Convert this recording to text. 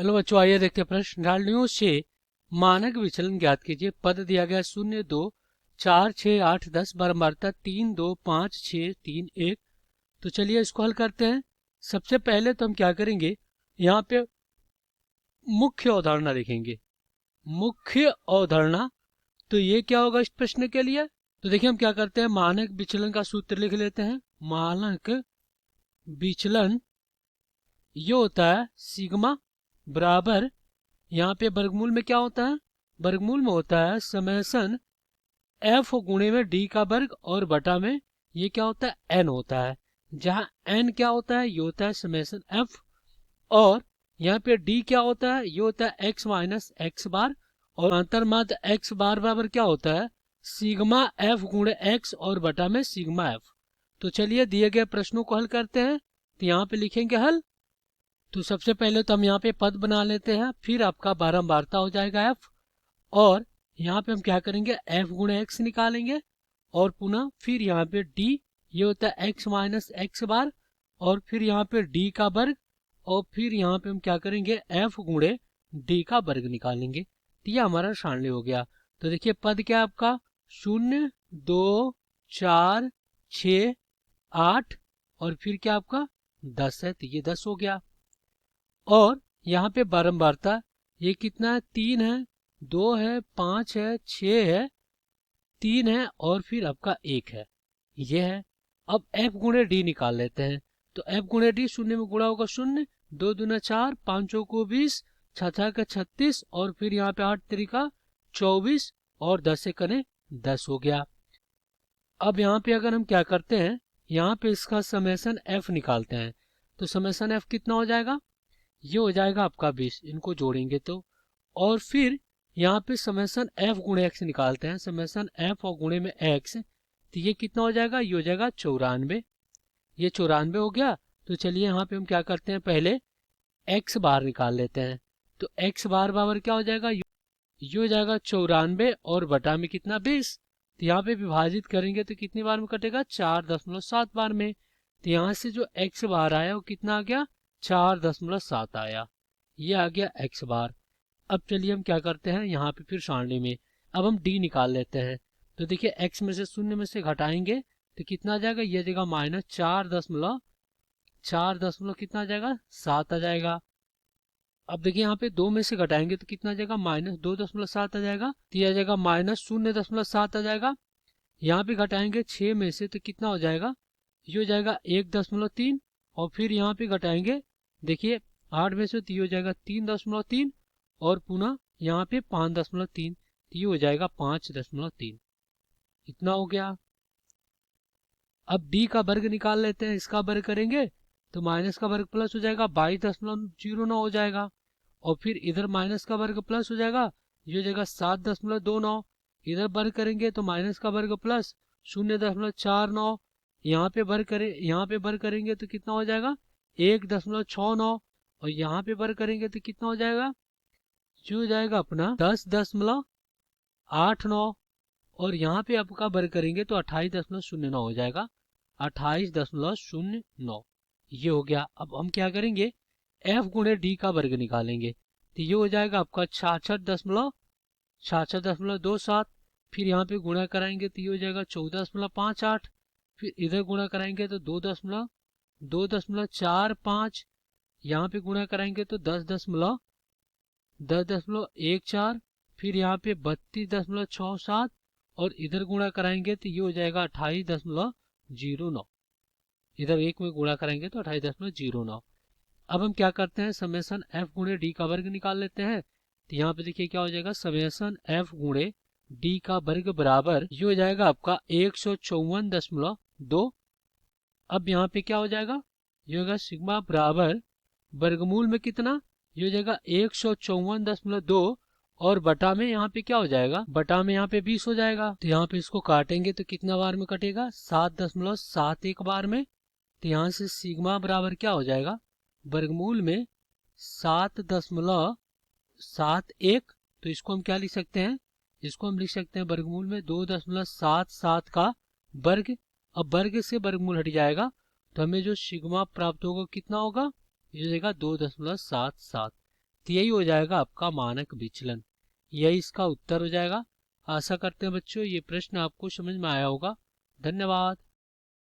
चलो बच्चों, आइए देखते हैं प्रश्न। ढालनियों से मानक विचलन ज्ञात कीजिए। पद दिया गया 0, 2, 4, 6, 8, 10। बारंबारता 3, 2, 5, 6, 3, 1। तो चलिए इसको हल करते हैं। सबसे पहले तो हम क्या करेंगे, यहाँ पे मुख्य अवधारणा लिखेंगे। मुख्य अवधारणा, तो ये क्या होगा इस प्रश्न के लिए? तो देखिए हम क्या करते हैं, मानक विचलन का सूत्र लिख लेते हैं। मानक विचलन ये होता है सिग्मा बराबर, यहाँ पे वर्गमूल में क्या होता है, वर्गमूल में होता है समेसन एफ गुणे में डी का वर्ग और बटा में ये क्या होता है, एन होता है। जहाँ एन क्या होता है, ये होता है समेसन एफ, और यहाँ पे डी क्या होता है, ये होता है एक्स माइनस एक्स बार, और अंतर मात्र एक्स बार बराबर क्या होता है, सिग्मा एफ गुणे एक्स और बटा में सिग्मा एफ। तो चलिए दिए गए प्रश्नों को हल करते हैं। तो यहाँ पे लिखेंगे हल। तो सबसे पहले तो हम यहाँ पे पद बना लेते हैं, फिर आपका बारंबारता हो जाएगा एफ, और यहाँ पे हम क्या करेंगे, एफ गुणे एक्स निकालेंगे, और पुनः फिर यहाँ पे डी, ये होता है एक्स माइनस एक्स बार, और फिर यहाँ पे डी का वर्ग, और फिर यहाँ पे हम क्या करेंगे, एफ गुणे डी का वर्ग निकालेंगे। तो ये हमारा सारणी हो गया। तो देखिए पद क्या है आपका, 0, 2, 4, 6, 8, और फिर क्या आपका 10 है। तो ये 10 हो गया। और यहाँ पे बारंबारता ये कितना है, 3 है, 2 है, 5 है, 6 है, 3 है, और फिर आपका 1 है, ये है। अब f गुणे डी निकाल लेते हैं। तो f गुणे डी, 0 में गुणा होगा 0, 2 दूना 4, 5 चौको 20, 6 का 36, और फिर यहाँ पे 8 तरीका 24, और 10 से करें 10 हो गया। अब यहाँ पे अगर हम क्या करते हैं, यहाँ पे इसका समेसन f निकालते हैं। तो समेसन f कितना हो जाएगा, ये हो जाएगा आपका 20, इनको जोड़ेंगे तो। और फिर यहाँ पे समेसन f गुणे x निकालते हैं। समेसन f और गुणे में x, तो ये कितना हो जाएगा, ये हो जाएगा 94। ये 94 हो गया। तो चलिए यहाँ पे हम क्या करते हैं, पहले x बार निकाल लेते हैं। तो x बार बराबर क्या हो जाएगा, ये हो जाएगा 94, और बटा में कितना 20। तो यहाँ पे विभाजित करेंगे तो कितनी बार में कटेगा, 4.7 बार में। तो यहाँ से जो x बार आया वो कितना आ गया, 4.7 आया। ये आ गया x बार। अब चलिए हम क्या करते हैं, यहाँ पे फिर सारणी में अब हम d निकाल लेते हैं। तो देखिए x में से 0 में से घटाएंगे तो कितना आ जाएगा, ये जगह माइनस 4 दशमलव कितना आ जाएगा, 7 आ जाएगा। अब देखिए यहाँ पे 2 में से घटाएंगे तो कितना आ जाएगा, -2.7 आ जाएगा। तो यह आ जाएगा -0.7 आ जाएगा। यहाँ पे घटाएंगे 6 में से तो कितना हो जाएगा, ये हो जाएगा 1.3, और फिर यहाँ पे घटाएंगे, देखिए 8 में से तो ये हो जाएगा 3.3, और पुनः यहाँ पे 5.3, तो ये हो जाएगा 5.3। इतना हो गया। अब d का वर्ग निकाल लेते हैं। इसका वर्ग करेंगे तो माइनस का वर्ग प्लस हो जाएगा, 22.09 हो जाएगा, और फिर इधर माइनस का वर्ग प्लस हो जाएगा, ये हो जाएगा 7.29। इधर वर्ग करेंगे तो माइनस का वर्ग प्लस 0.49। यहाँ पे वर्ग करेंगे तो कितना हो जाएगा, 1.69, और यहाँ पे वर्ग करेंगे तो कितना हो जाएगा, ये हो जाएगा अपना 10.89, और यहाँ पे आपका वर्ग करेंगे तो 28.09 हो जाएगा, 28.09। ये हो गया। अब हम क्या करेंगे, f गुणे डी का वर्ग निकालेंगे। तो ये हो जाएगा आपका 66.27। फिर यहाँ पे गुणा कराएंगे तो ये हो जाएगा 14.58। फिर इधर गुणा कराएंगे तो 2.45। यहाँ पे गुणा कराएंगे तो 10.14। फिर यहाँ पे 32.67, और इधर गुणा कराएंगे तो ये हो जाएगा 28.09। इधर एक में गुणा करेंगे तो 28.09। अब हम क्या करते हैं, समेसन f गुणे डी का वर्ग निकाल लेते हैं। तो यहाँ पे देखिए क्या हो जाएगा, समेसन f गुणे डी का वर्ग बराबर ये हो जाएगा आपका 154.2। अब यहाँ पे क्या हो जाएगा, ये होगा सिग्मा बराबर वर्गमूल में कितना, ये हो जाएगा 154.2, और बटा में यहाँ पे क्या हो जाएगा, बटा में यहाँ पे 20 हो जाएगा। तो यहाँ पे इसको काटेंगे तो कितना बार में कटेगा, 7.71 बार में। तो यहाँ से सिग्मा बराबर क्या हो जाएगा, वर्गमूल में 7.71। तो इसको हम क्या लिख सकते हैं, इसको हम लिख सकते हैं वर्गमूल में 2.77 का वर्ग। अब वर्ग से वर्गमूल हट जाएगा तो हमें जो सिग्मा प्राप्त होगा कितना होगा, ये हो जाएगा 2.77। तो यही हो जाएगा आपका मानक विचलन, यही इसका उत्तर हो जाएगा। आशा करते हैं बच्चों ये प्रश्न आपको समझ में आया होगा। धन्यवाद।